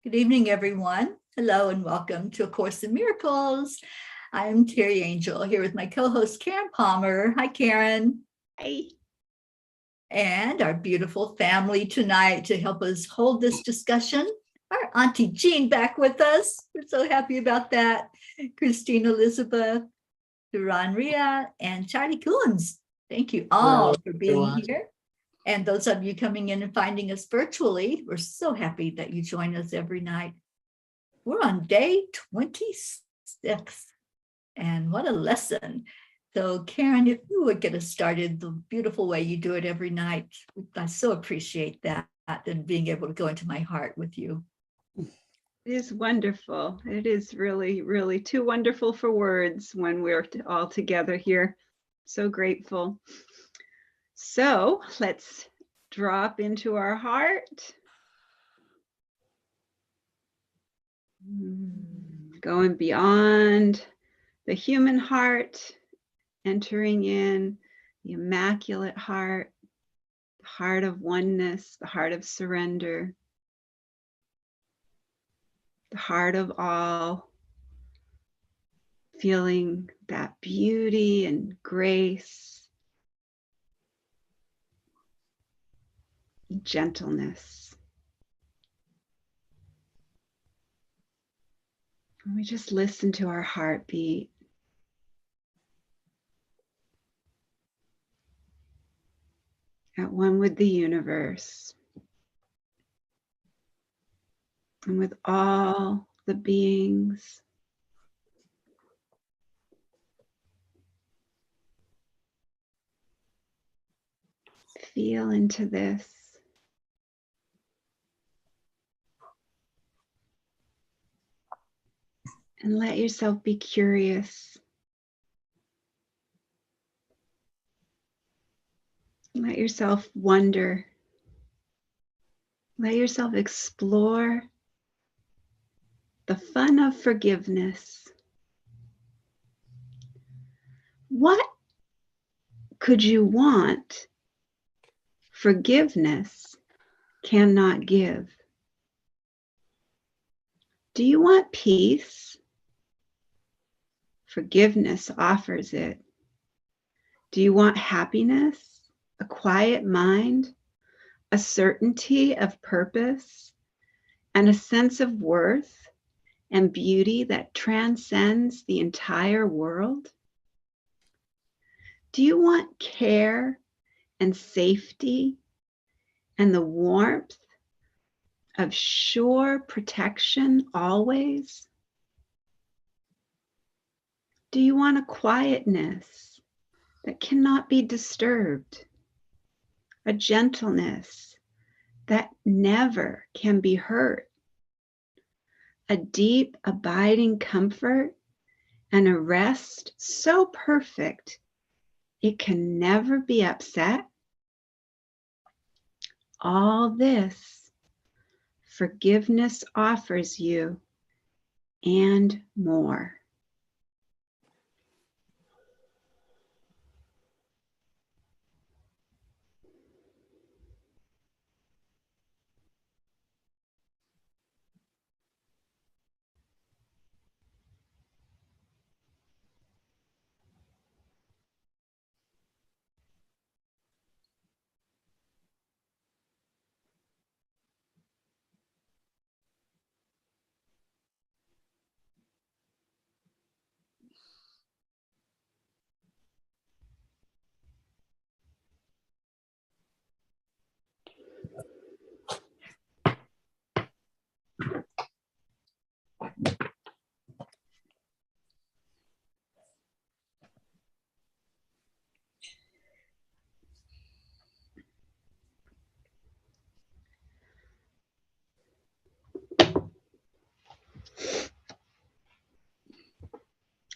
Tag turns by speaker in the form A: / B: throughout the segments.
A: Good evening, everyone. Hello and welcome to A Course in Miracles. I'm Teri Angel here with my co-host Karen Palmer. Hi, Karen.
B: Hi.
A: And our beautiful family tonight to help us hold this discussion. Our Auntie Jean back with us. We're so happy about that. Christine Elizabeth, Duran Ria, and Charlie Coons. Thank you all for being here. And those of you coming in and finding us virtually, we're so happy that you join us every night. We're on day 26, and what a lesson. So Karen, if you would get us started the beautiful way you do it every night, I so appreciate that and being able to go into my heart with you.
B: It is wonderful. It is really, really too wonderful for words when we're all together here. So grateful. So let's drop into our heart. Going beyond the human heart, entering in the immaculate heart, the heart of oneness, the heart of surrender, the heart of all, feeling that beauty and grace, gentleness. And we just listen to our heartbeat. At one with the universe and with all the beings. Feel into this. And let yourself be curious. Let yourself wonder. Let yourself explore the fun of forgiveness. What could you want forgiveness cannot give? Do you want peace? Forgiveness offers it. Do you want happiness? A quiet mind? A certainty of purpose? And a sense of worth and beauty that transcends the entire world? Do you want care and safety and the warmth of sure protection always? Do you want a quietness that cannot be disturbed? A gentleness that never can be hurt? A deep, abiding comfort and a rest so perfect it can never be upset? All this forgiveness offers you and more.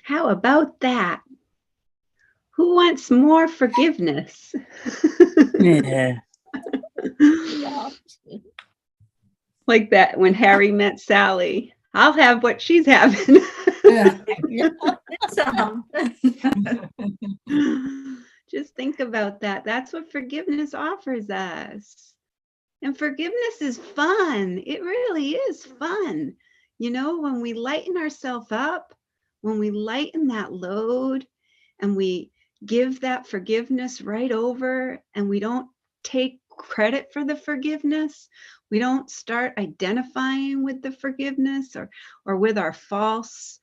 B: How about that? Who wants more forgiveness?
C: Yeah.
B: Like that when Harry met Sally. I'll have what she's having. Just think about that. That's what forgiveness offers us. And forgiveness is fun. It really is fun. You know, when we lighten ourselves up, when we lighten that load and we give that forgiveness right over, and we don't take credit for the forgiveness, we don't start identifying with the forgiveness or with our false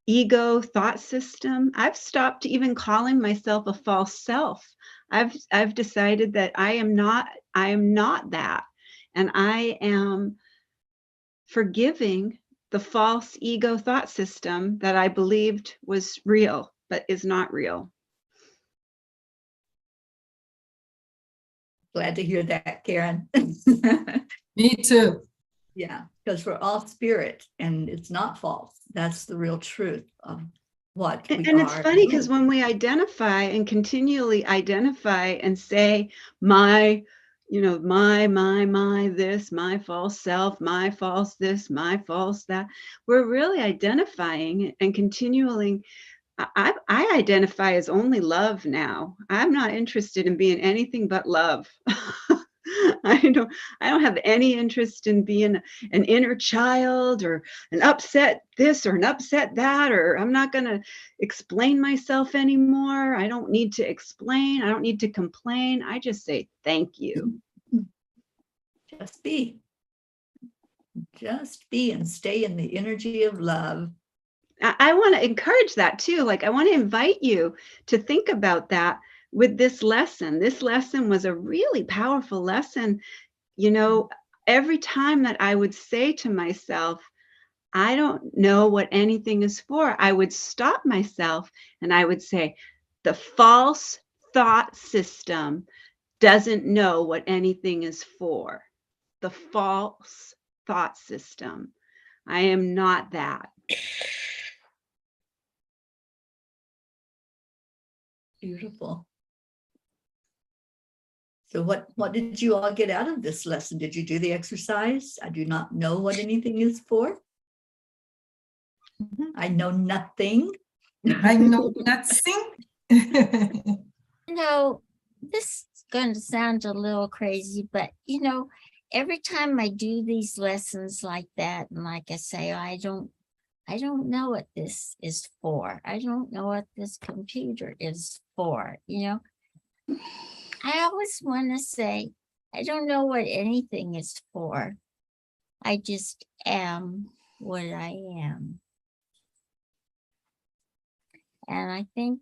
B: ego thought system. I've stopped even calling myself a false self. I've decided that I am not that. And I am forgiving the false ego thought system that I believed was real, but is not real.
A: Glad to hear that, Karen.
D: Me too.
A: Yeah, because we're all spirit and it's not false. That's the real truth of what we
B: And it's
A: are.
B: funny because when we identify and continually identify and say, my, you know, my, this, my false self, my false this, my false that, we're really identifying and continually. I identify as only love now. I'm not interested in being anything but love. I don't have any interest in being an inner child or an upset this or an upset that, or I'm not going to explain myself anymore. I don't need to explain. I don't need to complain. I just say thank you.
A: Just be. Just be and stay in the energy of love.
B: I want to encourage that too. Like, I want to invite you to think about that with this lesson. This lesson was a really powerful lesson. You know, every time that I would say to myself, I don't know what anything is for, I would stop myself and I would say, the false thought system doesn't know what anything is for. The false thought system. I am not that.
A: Beautiful. So what did you all get out of this lesson? Did you do the exercise? I do not know what anything is for. I know nothing.
D: I know nothing.
E: You know, this is going to sound a little crazy, but you know, every time I do these lessons like that, and like I say, I don't know what this is for. I don't know what this computer is for, you know. I always want to say, I don't know what anything is for. I just am what I am. And I think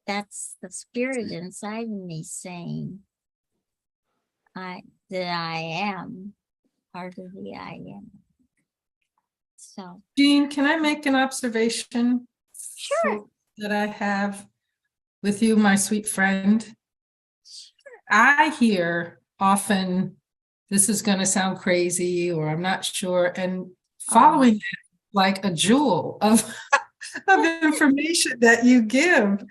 E: that's the spirit inside of me saying that I am part of the I am. So,
D: Jean, can I make an observation?
E: Sure.
D: That I have with you, my sweet friend? I hear often, this is going to sound crazy, or I'm not sure, and following it like a jewel of information that you give.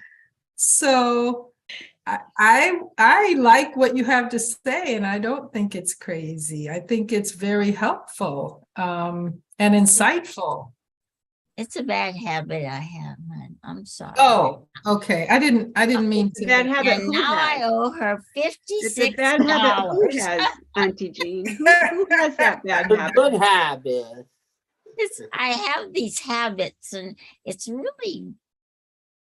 D: So I like what you have to say, and I don't think it's crazy. I think it's very helpful and insightful.
E: it's a bad habit I have, hon. I'm sorry.
D: Oh, okay. I didn't mean to.
B: Bad habit.
E: And
B: Who
E: now I
B: has?
E: owe her
B: It's a bad habit. Who
E: $56.
B: has, Auntie Jean? Who has that bad
C: A
B: habit?
C: good habit.
E: I have these habits, and it's really,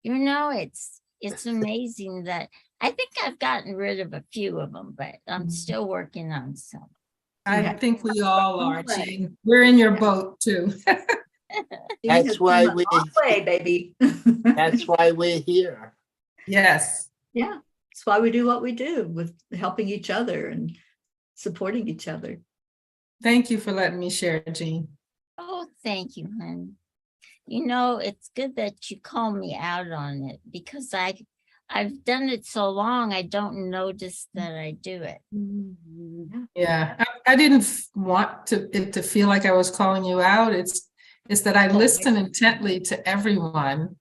E: you know, it's amazing that I think I've gotten rid of a few of them, but I'm still working on some.
D: I think we all are, Jean. We're in your boat too.
C: That's why we.
A: Way, baby.
C: That's why we're here.
D: Yes.
A: Yeah, that's why we do what we do, with helping each other and supporting each other.
D: Thank you for letting me share, Jean.
E: Oh, thank you, honey. You know, it's good that you call me out on it, because I've done it so long, I don't notice that I do it.
D: Yeah, I didn't want it to feel like I was calling you out. It's that I listen intently to everyone.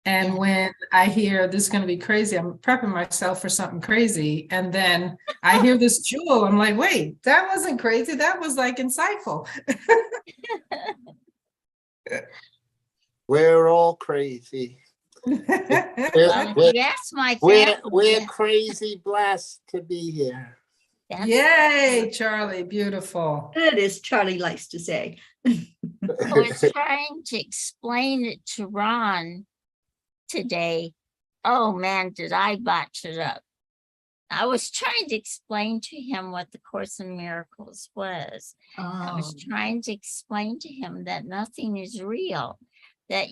D: And when I hear this is going to be crazy, I'm prepping myself for something crazy. And then I hear this jewel. I'm like, wait, that wasn't crazy. That was like insightful.
C: We're all crazy.
E: Well, if you ask my family,
C: We're crazy blessed to be here.
E: That's
D: Yay, Charlie, beautiful.
A: It is Charlie likes to say.
E: I was trying to explain it to Ron today. Oh man, did I botch it up. I was trying to explain to him what the Course in Miracles was. I was trying to explain to him that nothing is real, that,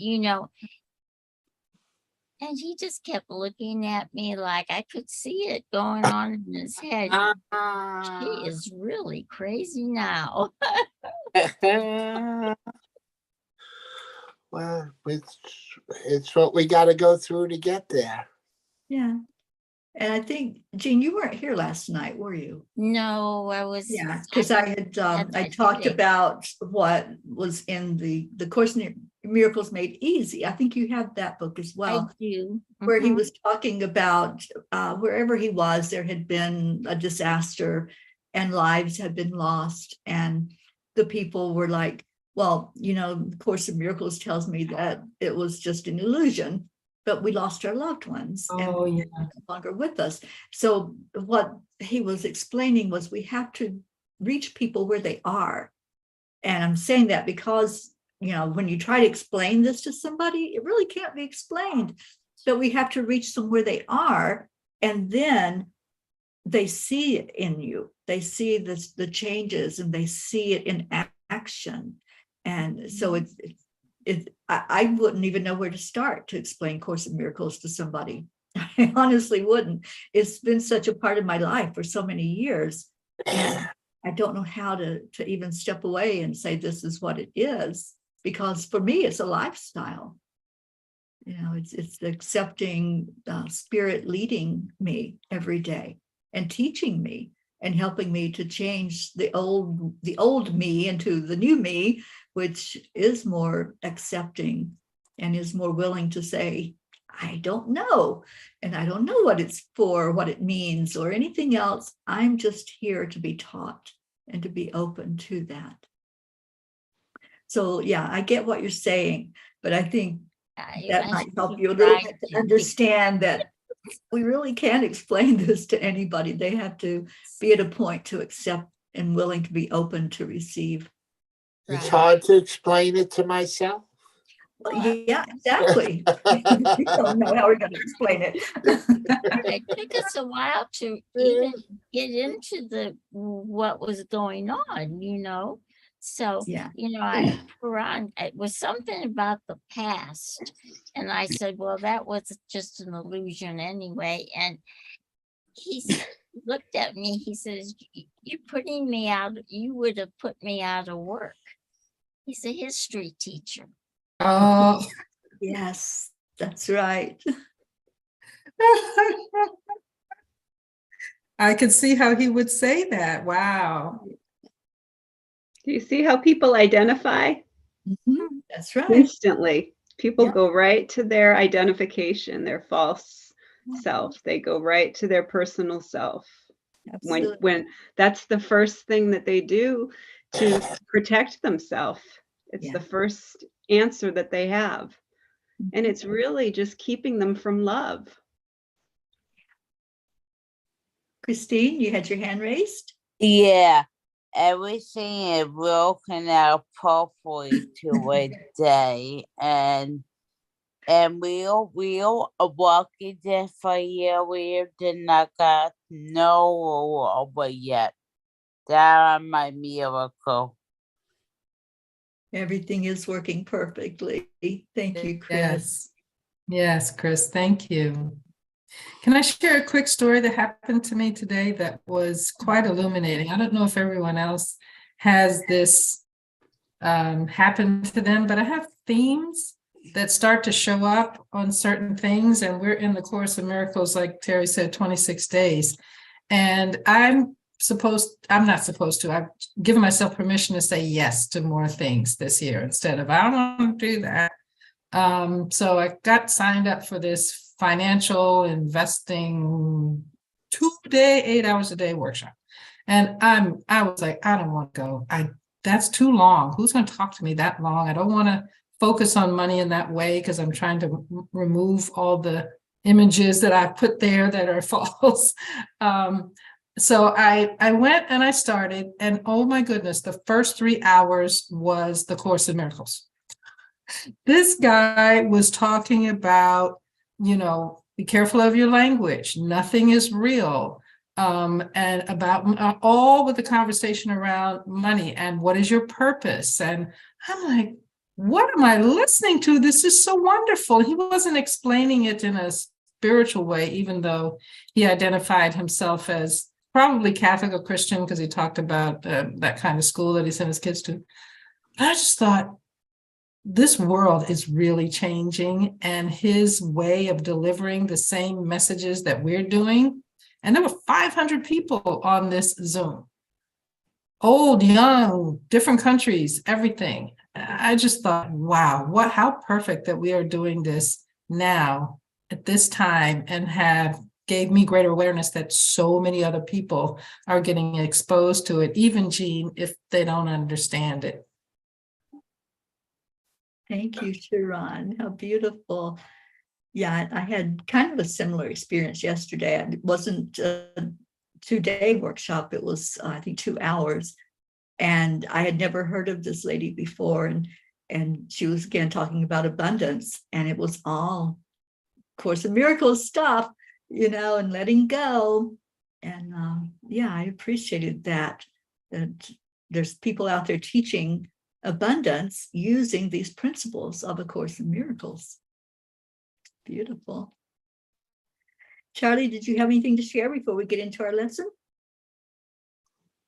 E: and he just kept looking at me like I could see it going on in his head. She is really crazy now.
C: Well, it's what we got to go through to get there.
A: Yeah. And I think, Jean, you weren't here last night, were you?
E: No, I was.
A: Yeah, because I had I talked about what was in the Course in Miracles Made Easy. I think you have that book as well.
E: I do.
A: Where he was talking about wherever he was, there had been a disaster and lives had been lost. And the people were like, well, the Course in Miracles tells me that it was just an illusion, but we lost our loved ones and they're no longer with us. So what he was explaining was we have to reach people where they are. And I'm saying that because, when you try to explain this to somebody, it really can't be explained. So we have to reach them where they are, and then they see it in you. They see the changes and they see it in action. And so I wouldn't even know where to start to explain Course in Miracles to somebody. I honestly wouldn't. It's been such a part of my life for so many years. And I don't know how to even step away and say this is what it is, because for me, it's a lifestyle. It's accepting spirit leading me every day and teaching me and helping me to change the old me into the new me, which is more accepting and is more willing to say, I don't know. And I don't know what it's for, what it means, or anything else. I'm just here to be taught and to be open to that. So yeah, I get what you're saying, but I think that might help you a little bit to understand that we really can't explain this to anybody. They have to be at a point to accept and willing to be open to receive.
C: It's hard to explain it to myself.
A: Well, yeah, exactly. We don't know how we're going to explain it.
E: It took us a while to even get into what was going on, So,
A: Yeah.
E: Ron, it was something about the past. And I said, well, that was just an illusion anyway. And he looked at me, he says, you're putting me out, you would have put me out of work. He's a history teacher.
D: Oh,
A: Yes, that's right.
D: I could see how he would say that. Wow.
B: Do you see how people identify?
A: That's right.
B: Instantly. People
A: Yeah.
B: go right to their identification, their false self. They go right to their personal self.
A: Absolutely.
B: When that's the first thing that they do to protect themselves. It's
A: Yeah.
B: the first answer that they have. And it's really just keeping them from love.
A: Christine, you had your hand raised?
F: Yeah, everything is broken out properly to a day, and we'll walking there for a year. We did not got no over yet. That my miracle.
A: Everything is working perfectly. Thank you, Chris.
D: Yes, Chris, thank you. Can I share a quick story that happened to me today that was quite illuminating? I don't know if everyone else has this happen to them, but I have themes that start to show up on certain things, and we're in the Course of Miracles, like Teri said, 26 days. And I'm not supposed to, I've given myself permission to say yes to more things this year instead of, I don't want to do that. So I got signed up for this financial investing 2-day, 8 hours a day workshop. And I was like, I don't want to go. That's too long. Who's going to talk to me that long? I don't want to focus on money in that way because I'm trying to remove all the images that I put there that are false. So I went and I started, and oh my goodness, the first 3 hours was the Course in Miracles. This guy was talking about, be careful of your language. Nothing is real. And about all with the conversation around money and what is your purpose. And I'm like, what am I listening to? This is so wonderful. He wasn't explaining it in a spiritual way, even though he identified himself as probably Catholic or Christian, because he talked about that kind of school that he sent his kids to. But I just thought, this world is really changing, and his way of delivering the same messages that we're doing. And there were 500 people on this Zoom, old, young, different countries, everything. I just thought, wow, how perfect that we are doing this now at this time, and gave me greater awareness that so many other people are getting exposed to it, even Jean, if they don't understand it.
A: Thank you, Sharon. How beautiful. Yeah, I had kind of a similar experience yesterday. It wasn't a 2-day workshop. It was, I think, 2 hours. And I had never heard of this lady before. And she was, again, talking about abundance. And it was all Course in Miracles stuff, and letting go. And yeah, I appreciated that there's people out there teaching abundance using these principles of A Course in Miracles. Beautiful. Charlie, did you have anything to share before we get into our lesson?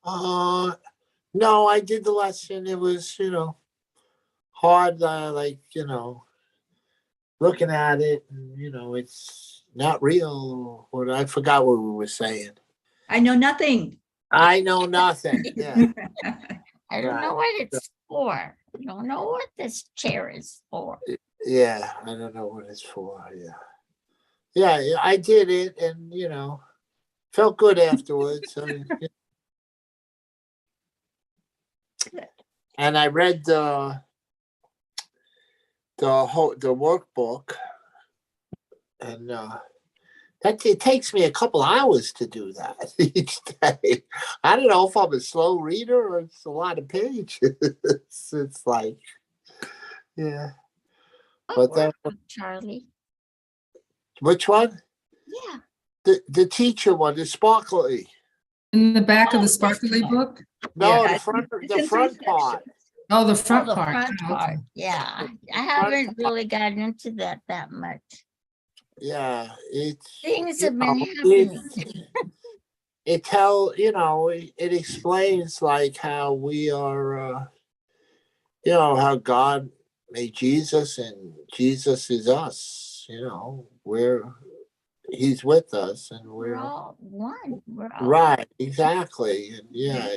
C: No, I did the lesson. It was, hard, looking at it, and, it's not real. Or I forgot what we were saying.
A: I know nothing.
C: I know nothing. Yeah.
E: I don't know what it's for. I don't know what this chair is for.
C: Yeah, I don't know what it's for. Yeah, I did it, and felt good afterwards. And I read the workbook, and it takes me a couple hours to do that each day. I don't know if I'm a slow reader or it's a lot of pages. It's like, yeah. But that,
E: Charlie.
C: which one?
E: Yeah.
C: The teacher one, the sparkly.
D: In the back of the sparkly book?
C: No,
A: Yeah,
C: the front
A: it's in
C: part.
A: sections.
D: Oh, the front
E: The
D: part.
E: front
D: Oh,
E: part.
D: okay.
E: Yeah. I haven't really gotten into that much.
C: Yeah, it's
E: Things have been happening.
C: It explains like how we are, how God made Jesus, and Jesus is us. He's with us, and
E: We're all one. We're all
C: right, exactly, and yeah,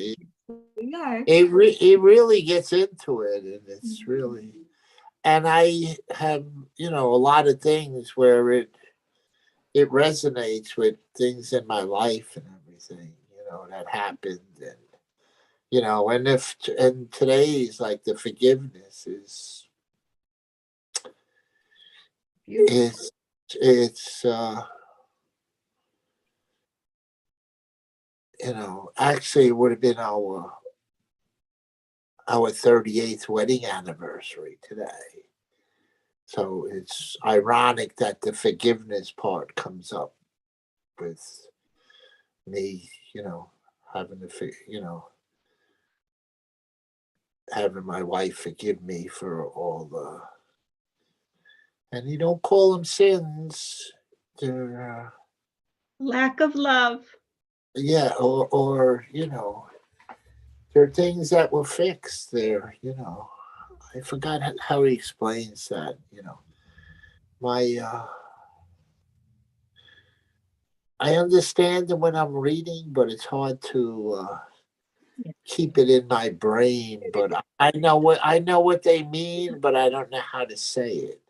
A: We are.
C: it really gets into it, and it's really, and I have a lot of things where it resonates with things in my life and everything that happened, and and today's like the forgiveness is
A: Beautiful.
C: it's actually it would have been our 38th wedding anniversary today. So it's ironic that the forgiveness part comes up with me, having to, having my wife forgive me for all and you don't call them sins. They're,
B: Lack of love.
C: yeah, or there are things that were fixed there, I forgot how he explains that, my I understand it when I'm reading, but it's hard to keep it in my brain. But I know what they mean, but I don't know how to say it.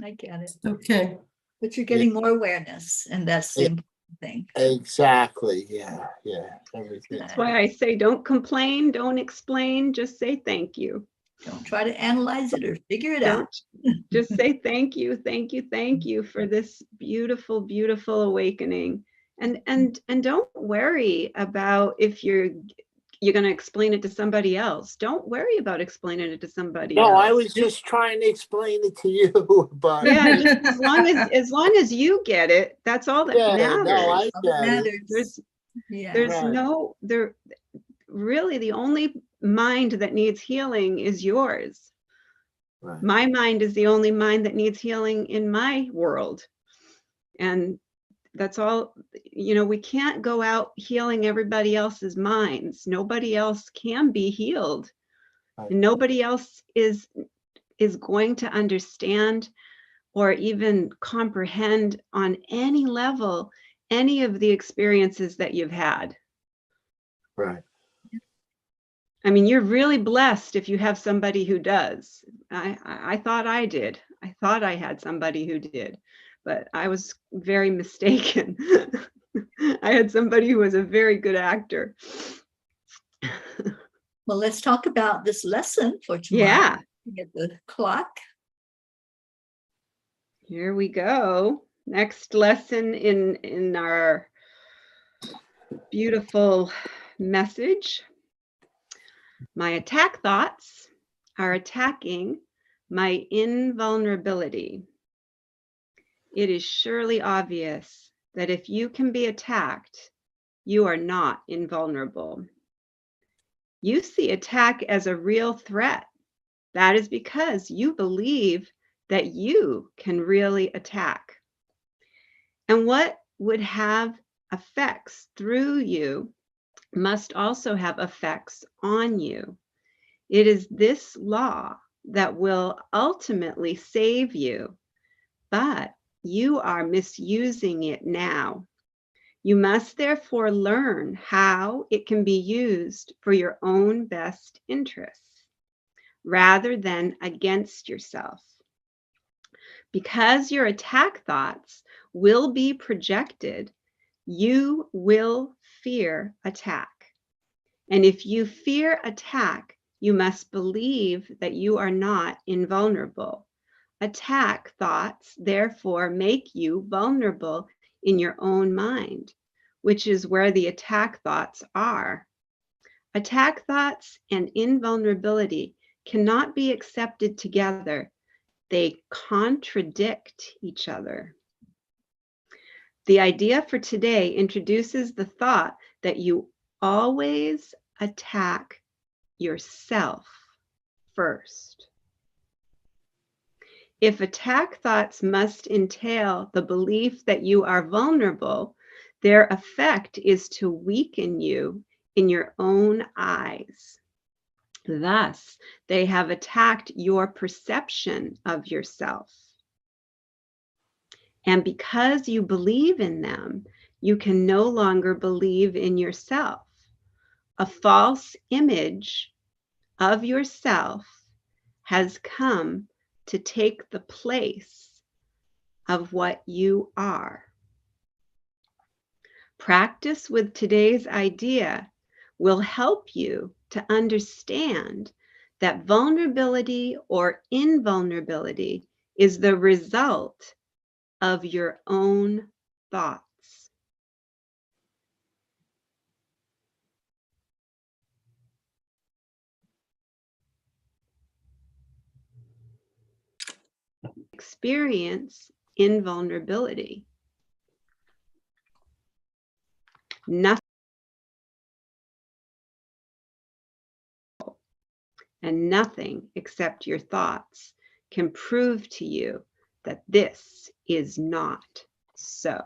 A: I get it.
D: Okay.
A: But you're getting more awareness, and that's the important thing.
C: Exactly. Yeah. Everything.
B: That's why I say don't complain, don't explain, just say thank you.
A: Don't try to analyze it or figure it out.
B: Just say thank you for this beautiful, beautiful awakening. And don't worry about if you're going to explain it to somebody else. Don't worry about explaining it to somebody
C: No,
B: else.
C: I was just trying to explain it to you, but
B: Yeah, just as long as you get it, that's all that matters.
C: no, I
A: All that
C: get it.
A: matters.
B: There's
C: Right.
B: really the only mind that needs healing is yours.
C: Right.
B: My mind is the only mind that needs healing in my world. And that's all, we can't go out healing everybody else's minds. Nobody else can be healed.
C: Right.
B: And nobody else is going to understand or even comprehend on any level any of the experiences that you've had.
C: Right.
B: I mean, you're really blessed if you have somebody who does. I thought I did. I thought I had somebody who did, but I was very mistaken. I had somebody who was a very good actor.
A: Well, let's talk about this lesson for tomorrow.
B: Yeah.
A: Get the clock.
B: Here we go. Next lesson in our beautiful message. My attack thoughts are attacking my invulnerability. It is surely obvious that if you can be attacked, you are not invulnerable. You see attack as a real threat. That is because you believe that you can really attack. And what would have effects through you must also have effects on you. It is this law that will ultimately save you, but you are misusing it now. You must therefore learn how it can be used for your own best interests, rather than against yourself. Because your attack thoughts will be projected, you will fear attack. And if you fear attack, you must believe that you are not invulnerable. Attack thoughts, therefore, make you vulnerable in your own mind, which is where the attack thoughts are. Attack thoughts and invulnerability cannot be accepted together. They contradict each other. The idea for today introduces the thought that you always attack yourself first. If attack thoughts must entail the belief that you are vulnerable, their effect is to weaken you in your own eyes. Thus, they have attacked your perception of yourself. And because you believe in them, you can no longer believe in yourself. A false image of yourself has come to take the place of what you are. Practice with today's idea will help you to understand that vulnerability or invulnerability is the result of your own thoughts. Experience invulnerability. Nothing and nothing except your thoughts can prove to you that this is not so.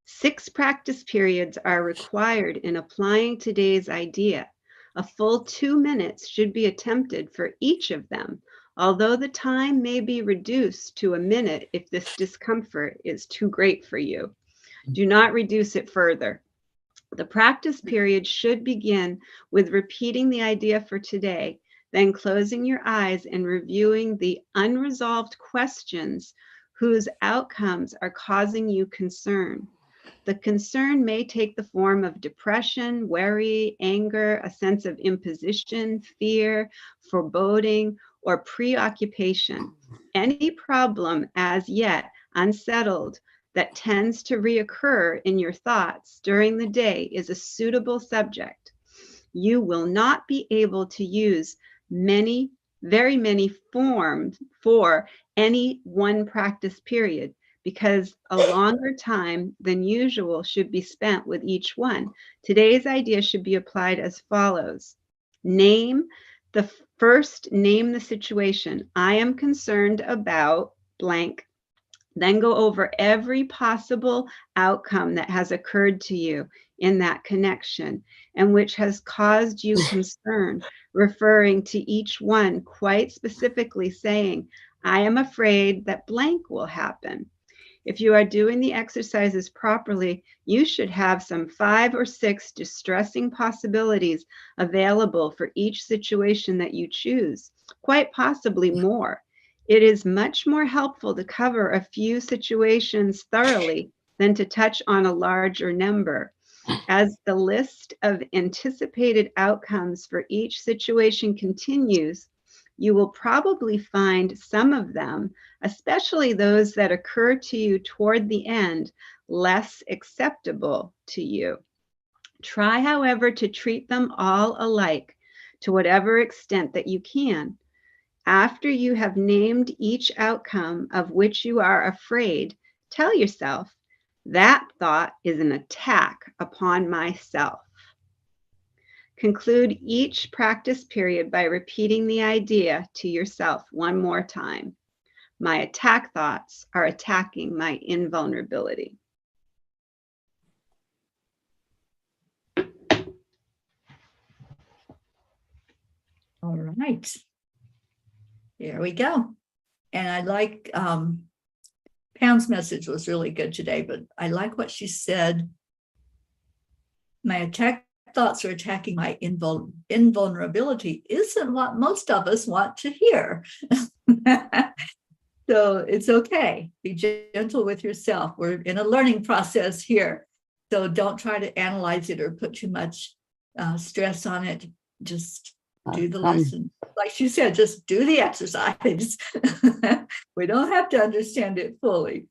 B: 6 practice periods are required in applying today's idea. A full 2 minutes should be attempted for each of them, although the time may be reduced to a minute if this discomfort is too great for you. Do not reduce it further. The practice period should begin with repeating the idea for today, then closing your eyes and reviewing the unresolved questions whose outcomes are causing you concern. The concern may take the form of depression, worry, anger, a sense of imposition, fear, foreboding, or preoccupation. Any problem as yet unsettled that tends to reoccur in your thoughts during the day is a suitable subject. You will not be able to use very many forms for any one practice period, because a longer time than usual should be spent with each one. Today's idea should be applied as follows. Name the situation. I am concerned about blank. Then go over every possible outcome that has occurred to you in that connection and which has caused you concern, referring to each one quite specifically, saying, I am afraid that blank will happen. If you are doing the exercises properly, you should have some 5 or 6 distressing possibilities available for each situation that you choose, quite possibly more. It is much more helpful to cover a few situations thoroughly than to touch on a larger number. As the list of anticipated outcomes for each situation continues, you will probably find some of them, especially those that occur to you toward the end, less acceptable to you. Try, however, to treat them all alike to whatever extent that you can. After you have named each outcome of which you are afraid, tell yourself, that thought is an attack upon myself. Conclude each practice period by repeating the idea to yourself one more time. My attack thoughts are attacking my invulnerability.
A: All right. Here we go. And I like Pam's message was really good today, but I like what she said. My attack thoughts are attacking my invulnerability isn't what most of us want to hear. So it's okay. Be gentle with yourself. We're in a learning process here. So don't try to analyze it or put too much stress on it. Just do the lesson. Like she said, just do the exercise. We don't have to understand it fully.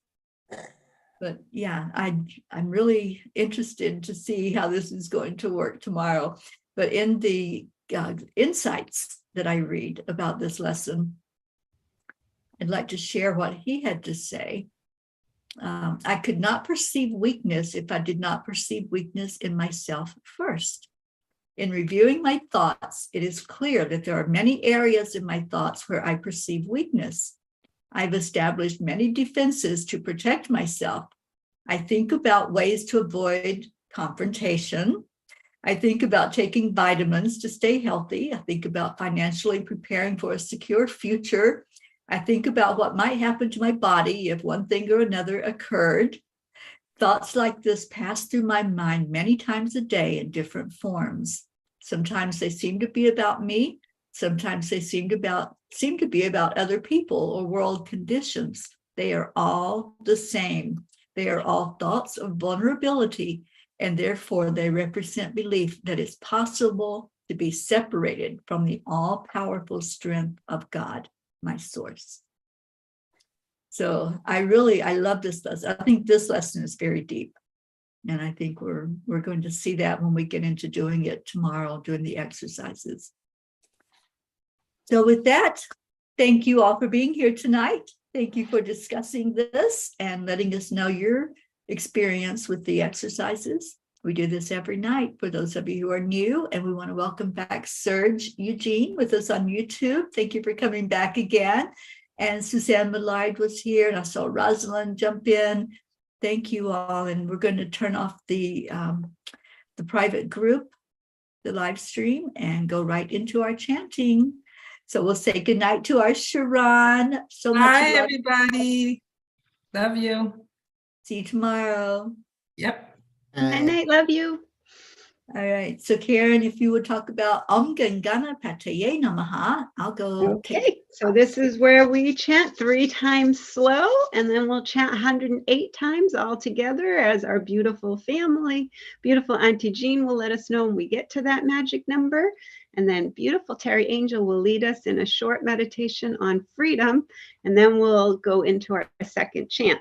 A: But yeah, I'm really interested to see how this is going to work tomorrow. But in the insights that I read about this lesson, I'd like to share what he had to say. I could not perceive weakness if I did not perceive weakness in myself first. In reviewing my thoughts, it is clear that there are many areas in my thoughts where I perceive weakness. I've established many defenses to protect myself. I think about ways to avoid confrontation. I think about taking vitamins to stay healthy. I think about financially preparing for a secure future. I think about what might happen to my body if one thing or another occurred. Thoughts like this pass through my mind many times a day in different forms. Sometimes they seem to be about me. Sometimes they seem to be about other people or world conditions. They are all the same. They are all thoughts of vulnerability, and therefore they represent belief that it's possible to be separated from the all-powerful strength of God, my source. So I love this lesson. I think this lesson is very deep. And I think we're going to see that when we get into doing it tomorrow, doing the exercises. So with that, thank you all for being here tonight. Thank you for discussing this and letting us know your experience with the exercises. We do this every night for those of you who are new, and we want to welcome back Serge Eugene with us on YouTube. Thank you for coming back again. And Suzanne Millard was here, and I saw Rosalind jump in. Thank you all, and we're going to turn off the private group, the live stream, and go right into our chanting. So we'll say goodnight to our Sharon. So much
D: Bye,
A: love.
D: everybody. Love you.
A: See you tomorrow.
D: Yep.
B: Night, night, love you.
A: All right. So Karen, if you would talk about Om Gam Ganapataye Namaha, I'll go.
B: Okay, so this is where we chant 3 times slow, and then we'll chant 108 times all together as our beautiful family. Beautiful Auntie Jean will let us know when we get to that magic number. And then beautiful Teri Angel will lead us in a short meditation on freedom, and then we'll go into our second chant.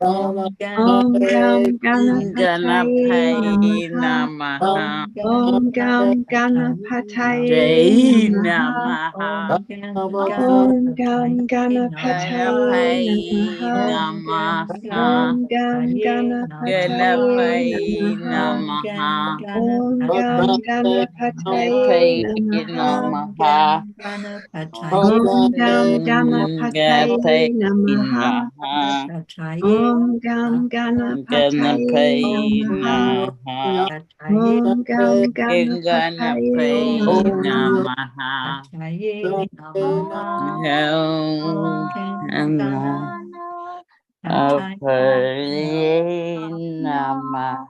A: Om
B: Om Gam Ganapataye
F: Ganapataye
B: Namaha.
F: Namaha.
B: Om Gam Ganapataye
F: Jai
B: Namaha.
F: Namaha.
B: Om Gam Ganapataye
F: Ganapataye
B: Namaha.
F: Namaha.
B: Om Gam Ganapataye
F: Ganapataye
B: Namaha.
F: Namaha.
B: Om Gam Ganapataye
F: Ganapataye
B: Namaha.
F: Namaha.
B: Om Gam
F: Ganapataye
B: Ganapataye Namaha.
F: Namaha.
B: Om Gam Ganapataye
F: Ganapataye
B: Namaha.
F: Namaha.
B: Om Gam Ganapataye
F: Ganapataye
B: Namaha.
F: Namaha. Ganapataye Namaha.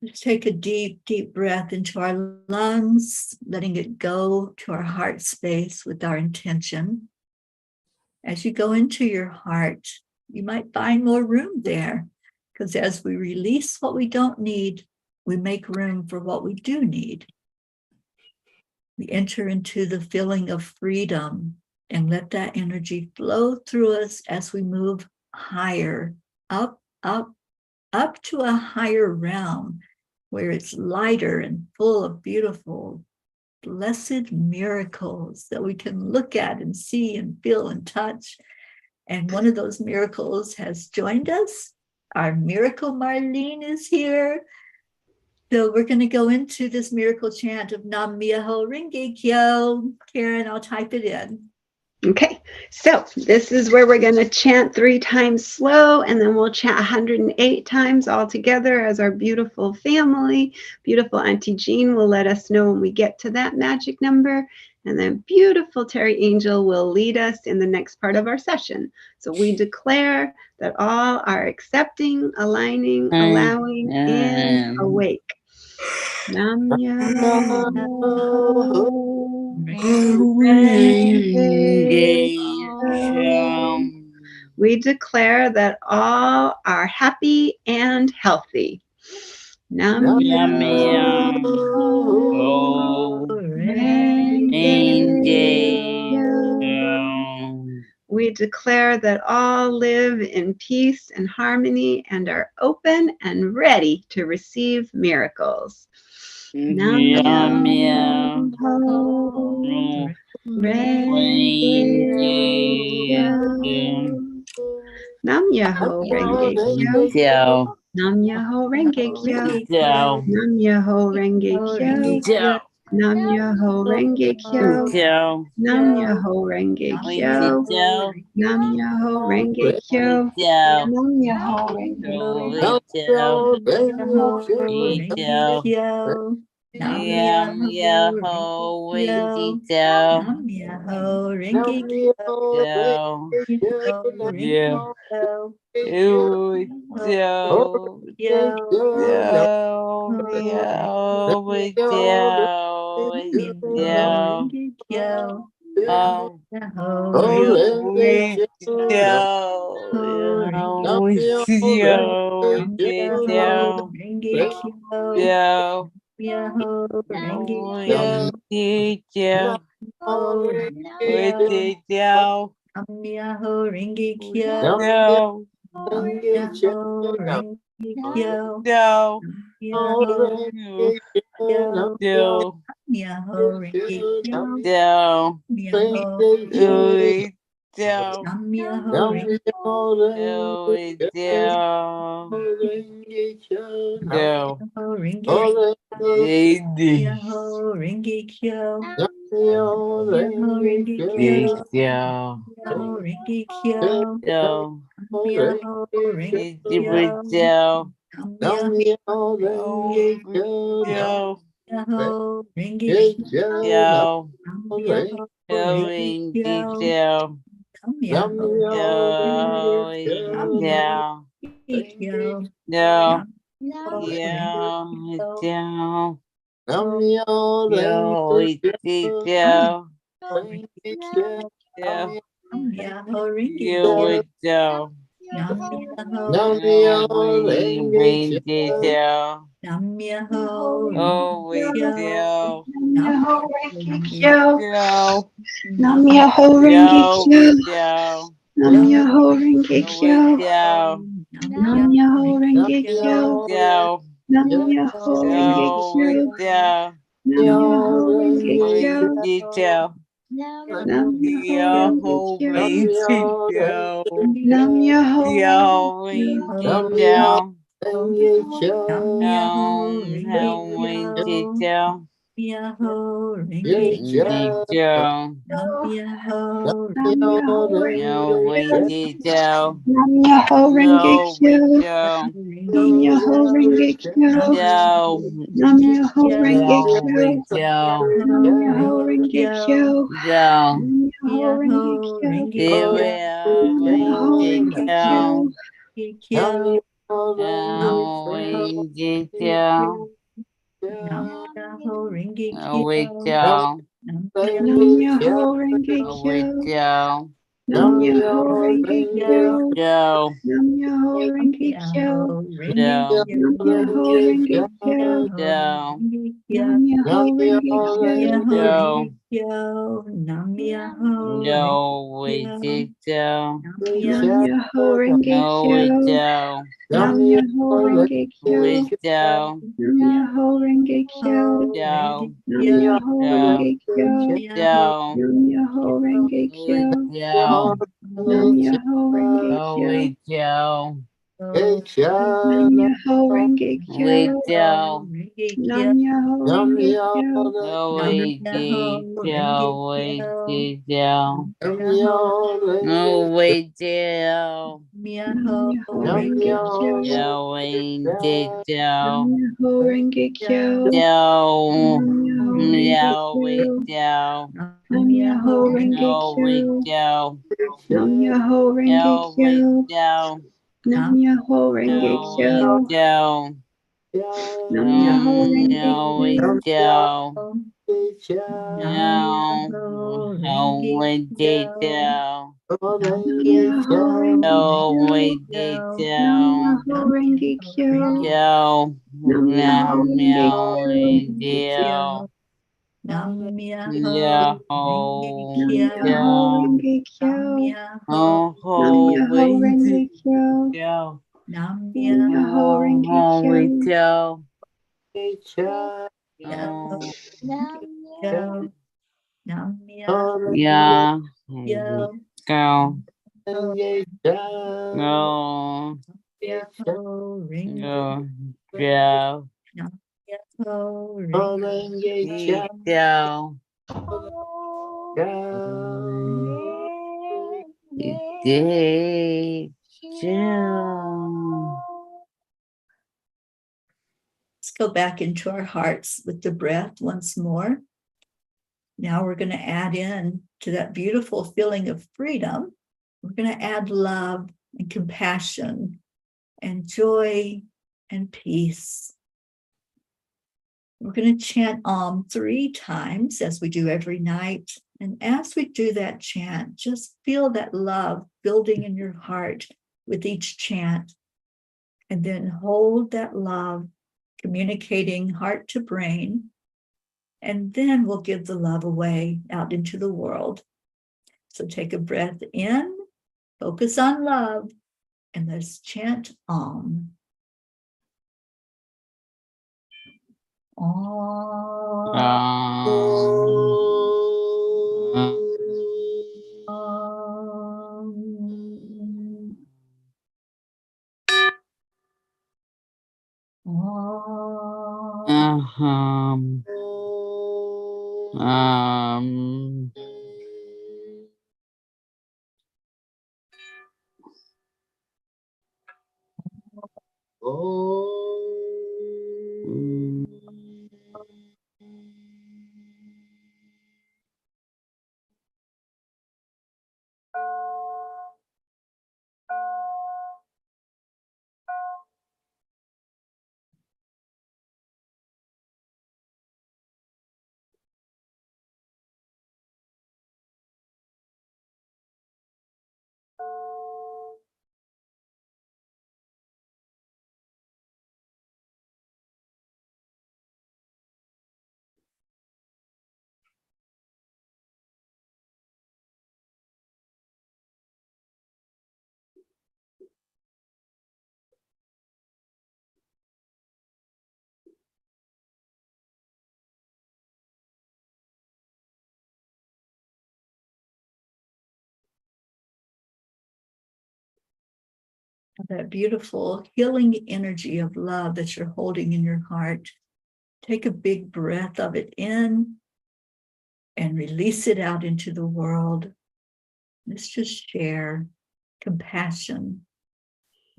A: Let's take a deep, deep breath into our lungs, letting it go to our heart space with our intention. As you go into your heart, you might find more room there, because as we release what we don't need, we make room for what we do need. We enter into the feeling of freedom and let that energy flow through us as we move higher, up, up, up to a higher realm where it's lighter and full of beautiful, blessed miracles that we can look at and see and feel and touch. And one of those miracles has joined us. Our miracle Marlene is here. So we're going to go into this miracle chant of Nam Myoho Renge Kyo. Karen, I'll type it in.
B: Okay, so this is where we're going to chant 3 times slow, and then we'll chant 108 times all together as our beautiful family. Beautiful Auntie Jean will let us know when we get to that magic number, and then beautiful Teri Angel will lead us in the next part of our session. So we declare that all are accepting, aligning, allowing, and awake. Nam Myoho Renge Kyo. We declare that all are happy and healthy. Nam Myoho Renge Kyo. We declare that all live in peace and harmony and are open and ready to receive miracles. Nam Myoho Renge Kyo. Nam Myoho Renge Kyo. Nam Myoho Renge Kyo. Nam Myoho Renge Kyo. Nam Myoho Renge Kyo. Nam Myoho Renge Kyo. Nam Myoho Renge Kyo. Nam Myoho Renge Kyo.
F: Nam Myoho Renge Kyo.
A: Nam Myoho Renge Myoho Renge Kyo. Myoho Renge Kyo. Myoho Renge Kyo. Myoho Renge Kyo. Nam Myoho
C: Nam Myoho Renge Kyo.
A: Nam Myoho
F: Oh,
A: Renge
F: wait,
A: Kyo.
F: yo,
A: Nam
B: Myoho
A: Myoho
B: Renge
A: Renge
B: Kyo.
F: yo,
B: Nam Myoho Renge
F: yo,
B: Kyo.
F: wait, yo,
B: Nam Myoho Renge
F: oh,
B: Kyo.
F: wait, yo,
A: Nam
B: Nam Myoho Renge Kyo.
F: yo,
B: Nam Myoho Renge
F: yo,
B: Kyo.
F: wait, yo,
B: Nam Myoho Renge Kyo.
F: wait, yo,
B: Nam Myoho
F: yo,
B: Renge Kyo.
F: wait, yo,
B: Nam Myoho Renge
F: yo,
B: Kyo.
F: wait, yo,
A: Nam Myoho Renge
F: wait,
A: Kyo.
F: yo,
A: Myoho Renge
F: wait,
A: Kyo.
F: yo,
A: Nam Myoho
B: Nam Myoho
F: yo,
B: Renge
F: wait,
B: Kyo.
F: yo,
B: Nam Myoho Renge
F: yo,
B: Kyo.
F: wait, yo,
B: Nam
A: Renge
B: Myoho
A: Kyo.
B: Renge Kyo.
F: yo,
B: Nam Myoho Renge
F: yo,
B: Kyo.
F: wait, yo,
B: Nam Myoho Renge Kyo.
F: yo.
B: Nam Myoho Renge
A: Myoho
B: Kyo.
A: Renge
F: Here we
A: Kyo.
F: are,
B: Nam Myoho
F: we
B: Renge
F: go.
B: Kyo.
A: Kyo.
F: Now we get
A: Kyo.
F: down.
A: Nam Myoho Renge
F: We
A: Kyo.
F: go.
A: Nam
B: Nam Myoho Renge
F: We
B: Kyo.
F: go.
B: Nam Myoho Renge Kyo.
F: Go.
B: Nam Myoho Renge Kyo.
A: Myoho Renge
F: Go.
B: Nam Myoho
A: Kyo.
B: Renge Kyo.
F: Go.
B: Nam Myoho Renge Kyo.
A: Myoho
F: Go.
A: Renge Kyo. Nam Myoho Renge
F: No, we
A: Kyo.
F: get go.
A: Nam
B: Nam
A: Myoho
B: Myoho Renge
F: No, we
B: Kyo.
F: go.
B: Nam Myoho Renge
F: We
B: Kyo.
F: go.
B: Nam Myoho Renge Kyo.
F: Go.
B: Nam Myoho
F: Go.
B: Renge Kyo.
F: Go.
B: Nam Myoho Renge
F: We
B: Kyo.
F: go.
B: Nam Myoho Renge
F: Oh,
B: Kyo.
F: we go.
B: Nam Myoho Renge Kyo.
F: We go.
B: Nam Myoho Renge Kyo.
F: No,
A: Nam
F: we
A: Myoho
F: get
A: Renge
F: go. We
A: Kyo.
F: get go. No, we do.
B: Nam
A: Myoho
B: Myoho Renge
A: Renge
B: Kyo.
F: No, we did
B: Nam
F: go.
B: Myoho Renge Kyo.
F: No,
B: Nam Myoho Renge
F: no, we
B: Kyo.
F: do.
B: Nam Myoho Renge
F: No, we
B: Kyo.
F: do.
B: Nam Myoho Renge
F: No, we
B: Kyo.
F: do.
B: Nam Myoho Renge
F: No, we
B: Kyo.
F: do.
B: Nam Myoho Renge
F: No, we
B: Kyo.
F: do.
A: Nam
F: No,
A: Myoho
F: no,
A: Renge
F: we did
A: Kyo.
F: do.
A: Nam
B: Nam Myoho
A: Myoho
B: Renge
F: No,
B: Kyo.
F: we
A: Renge
F: did
A: Kyo.
B: Nam
F: do.
B: Myoho Renge Kyo.
F: Yo,
B: Nam Myoho
F: no,
B: Renge
F: no,
B: Kyo.
F: we do.
A: Nam Myoho
F: Yo,
A: Renge
B: Nam Myoho
A: Kyo.
F: yo,
B: Renge
A: Nam
B: Kyo.
A: Myoho
B: Nam
F: oh,
B: Myoho
F: we
B: Renge
F: did
B: Kyo.
F: go.
A: Nam
B: Nam Myoho Renge
F: Oh,
B: Kyo.
F: we go.
A: Myoho
F: Oh,
A: Kyo. Nam Myoho
F: yeah,
A: Kyo.
F: go,
A: Nam
F: go,
A: Myoho Renge
F: go, go,
A: Nam Myoho Renge
F: go. Day,
A: Let's go back into our hearts with the breath once more. Now we're going to add in to that beautiful feeling of freedom. We're going to add love and compassion and joy and peace. We're going to chant Om 3 times as we do every night. And as we do that chant, just feel that love building in your heart with each chant. And then hold that love, communicating heart to brain. And then we'll give the love away out into the world. So take a breath in, focus on love, and let's chant Om. Om. that beautiful healing energy of love that you're holding in your heart. Take a big breath of it in and release it out into the world. Let's just share compassion,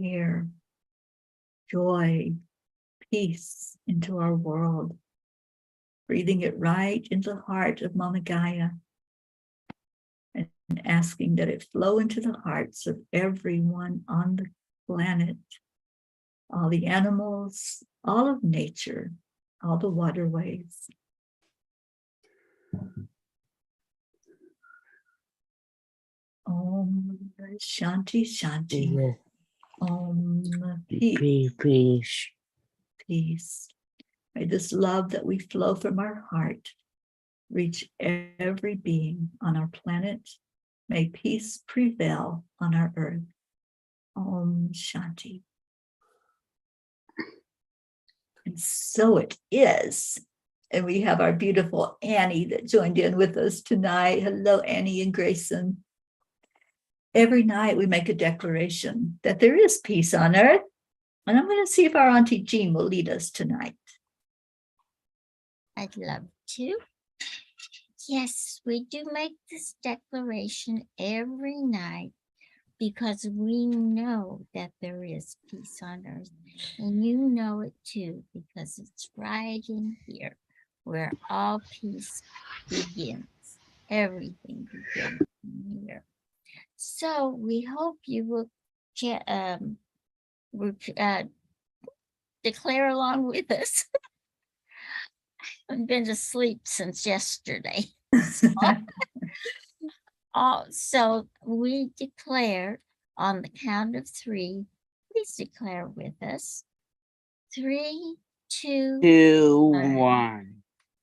A: care, joy, peace into our world. Breathing it right into the heart of Mama Gaia and asking that it flow into the hearts of everyone on the planet, all the animals, all of nature, all the waterways. Om Shanti Shanti. Om Peace.
F: Peace.
A: Peace. May this love that we flow from our heart reach every being on our planet. May peace prevail on our earth. Om Shanti. And so it is. And we have our beautiful Annie that joined in with us tonight. Hello, Annie and Grayson. Every night we make a declaration that there is peace on earth. And I'm going to see if our Auntie Jean will lead us tonight.
E: I'd love to. Yes, we do make this declaration every night because we know that there is peace on earth. And you know it too, because it's right in here where all peace begins. Everything begins in here. So we hope you will declare along with us. I've been asleep since yesterday. So we declare on the count of 3. Please declare with us. 3, 2,
F: 2, 1.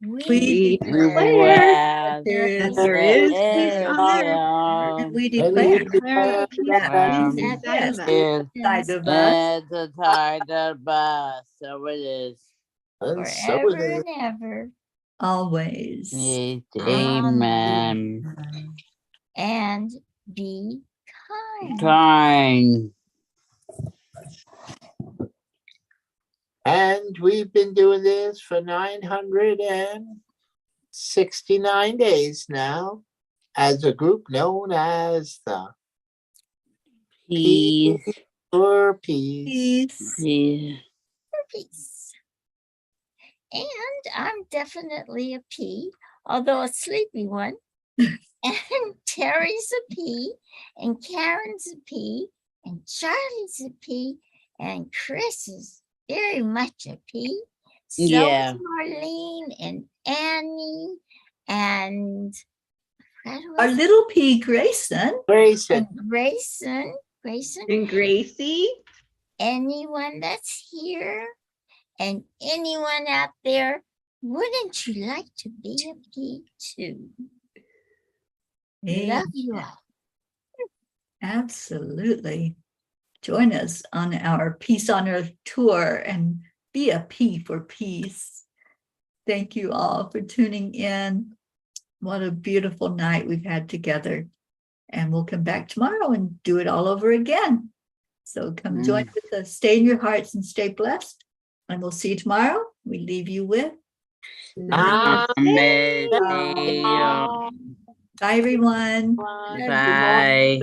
A: We
F: Declare
A: there
B: that
A: is
B: there is peace
F: there
B: on
F: is
B: earth.
A: and we
C: And
A: declare
C: we
B: Declare peace
A: that
B: inside
A: yes,
B: of us.
A: inside of us
F: at the tide of us. So it is.
C: and so
E: forever
C: it is.
E: and ever.
A: always.
F: Yes,
E: Amen.
F: amen.
E: And be kind.
F: Kind.
C: And we've been doing this for 969 days now as a group known as the
F: Peace.
C: for Peace.
A: Peace.
F: Peace.
E: Peace. And I'm definitely a P, although a sleepy one. And Teri's a P, and Karen's a P, and Charlie's a P, and Chris is very much a P. So
F: Yeah.
E: is Marlene and Annie and
A: Our little P Grayson.
C: Grayson.
E: and Grayson,
B: And Gracie,
E: anyone that's here and anyone out there, wouldn't you like to be a P too? Love you all.
A: Absolutely. Join us on our Peace on Earth tour and be a P for peace. Thank you all for tuning in. What a beautiful night we've had together. And we'll come back tomorrow and do it all over again. So come join with us. Stay in your hearts and stay blessed. And we'll see you tomorrow. We leave you with.
F: Amen.
A: Bye, everyone.
F: Bye.